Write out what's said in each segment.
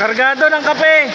Kargado ng kape.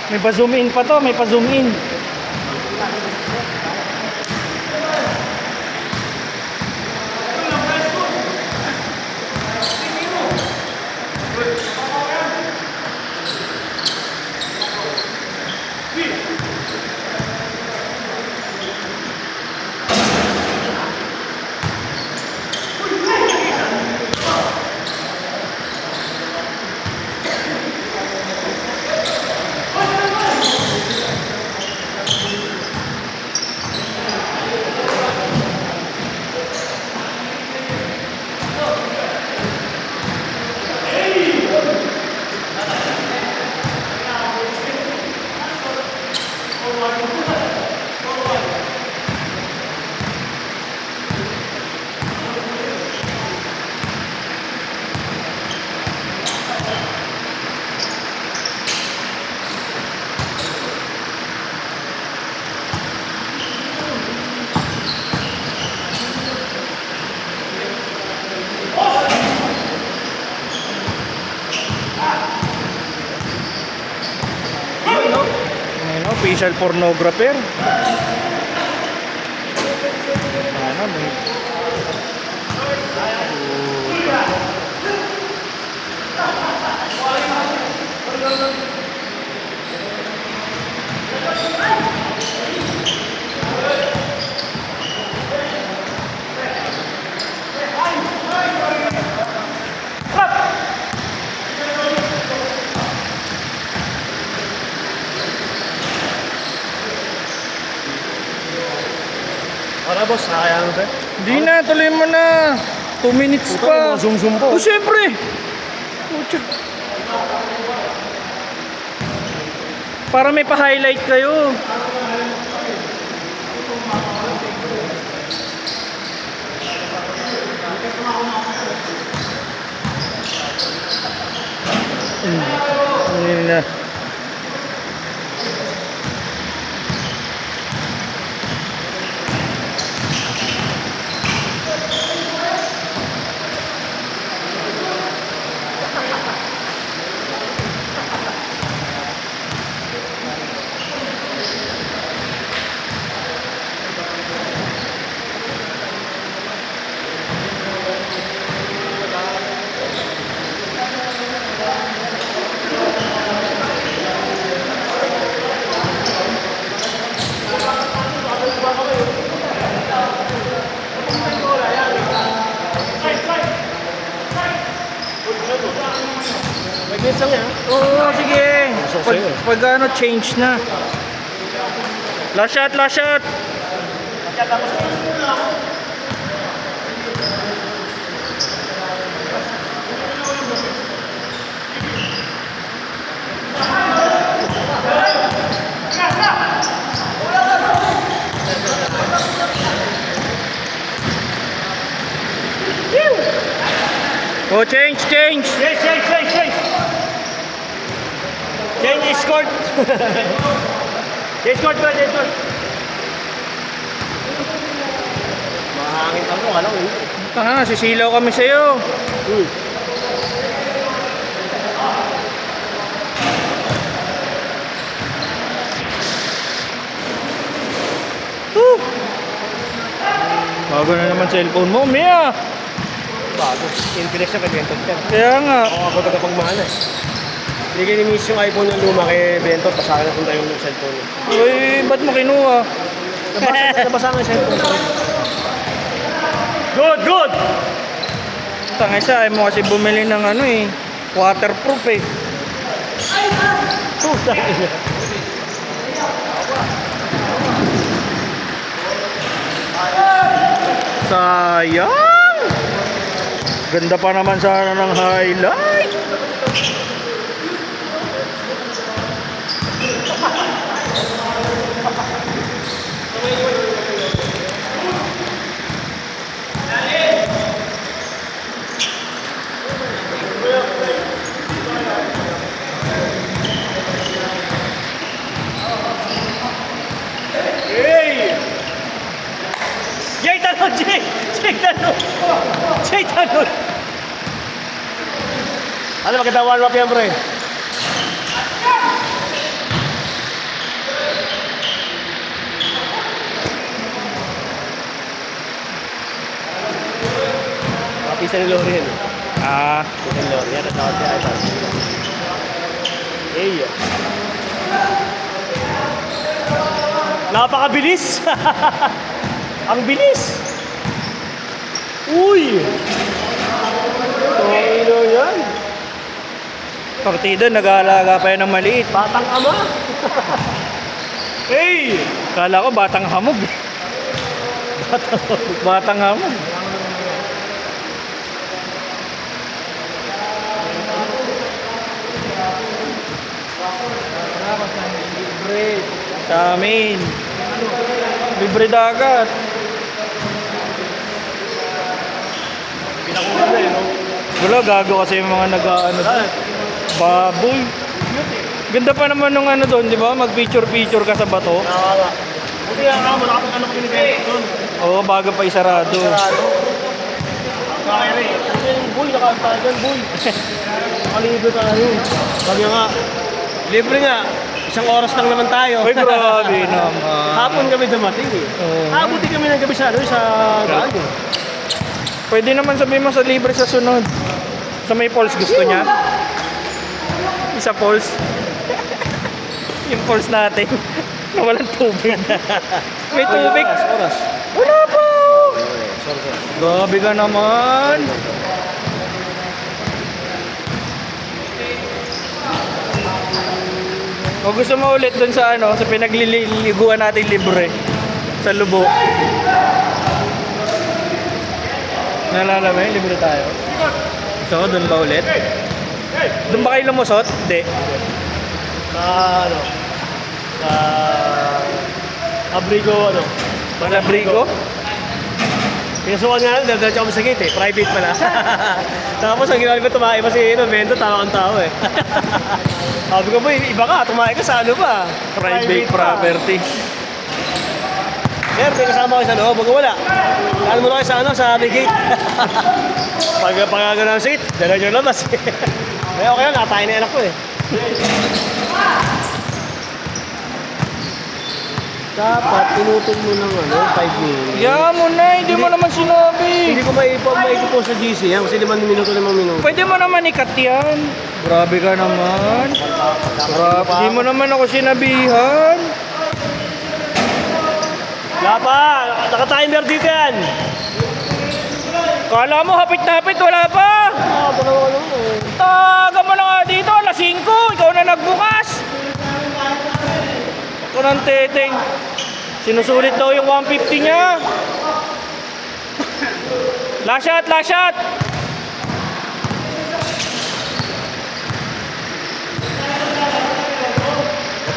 May pa-zoom in pa to, may pa-zoom in. Official pornographer. Ano may Para boss, nakakaya mo ba? Hindi na, tuloy mo na. 2 minutes pa. Zoom po. Oh, siyempre. Pucha. Para may pa-highlight kayo. Hindi na. May minutes lang yan. Oo, sige. Pasok Pag, sa'yo. pag ano, change na. Last shot, last shot. Oh, change. Change! Change is scored! Change scored ba? Change scored! Mahangin ka mo, alam mo. Tanga, sisilaw kami sa'yo. Bago na naman cellphone mo, Mia. Bago. Infinix siya kay Benton ka. Kaya nga. Ako tagapagmana eh. Hindi kinimiss yung iPhone yung luma kay Benton, tapos sa akin napunta yung cellphone niya. Uy, ba't mo kinuha? Nabasa nga yung cellphone. Good! Tanga siya, ay mo kasi bumili ng ano eh. Waterproof eh. Puta ina. Sayang! Ganda pa naman sana ng highlight. ganun. Ano, maganda warm up yan, pre. Kapisa ni Lori yan. Ah, Kapisa ni Lori yan. At saka si Ivan. Hey. Napakabilis! Ang bilis! Uy! Tokino yan. partido, nag-aalaga pa yan ng maliit. Batang ama. Hey! Kala ko batang hamog. Batang hamog. Sa amin. Libre dagat. Pinakuha na eh, no? Wala, gago kasi yung mga nag-ano. Baboy. Ganda pa naman nung ano doon, di ba? Mag-picture-picture ka sa bato. Nakaka. Buti nga ka mo, nakapag-ano ko binigay doon. Oo, bago pa isarado. Sarado. Kaya rin. Boy, nakatagan, boy. Nakalibre tayo. Sabi nga, libre nga. Isang oras lang naman tayo. Ay, grabe naman. Hapon kami dumating eh. Oo. Abuti kami ng gabi sa daan eh. Pwede naman sabihin mo sa libre sa sunod. Sa may falls gusto niya. Isa falls. Yung falls natin. Na walang tubig. May tubig. Oras. Wala pa. Sorry. Grabe ka naman. O gusto mo ulit dun sa ano, sa pinagliliguan natin libre. Sa Lubo. Naalala mo yun, libre tayo. Gusto ko dun ba ulit? Dun ba kayo lumusot? Hindi. Sa ano? Sa Abrigo ano? Malabrigo? Pinasukan nga lang, dadalatsa kami sa gate eh. Private pala. Tapos ang ginawa ko, tumae pa si Bento, tao ang tao eh. Sabi ko ba, iba ka, tumae ka sa ano ba? Private pa. property. Sir, may kasama kayo sa loob, wag wala. Kano mo na kayo sa ano, sa may gate. Pag pagkagano ng seat, dala nyo labas. Eh, okay lang, nakatayin na anak ko eh. Dapat, tinutog mo ng ano, 5 minutes. Yeah mo na, hindi mo naman sinabi. Hindi ko maipo sa GC yan kasi 5 minuto. Pwede mo naman ikat yan. Grabe ka naman. Grabe, hindi mo naman ako sinabihan. Wala pa! Naka-timer dito yan! Kala mo hapit-hapit, wala pa. Baka ano eh. Taga mo na nga dito, alas 5. Ikaw na nagbukas. Ako ng teteng. Sinusulit daw yung 150 niya. Last shot, last shot.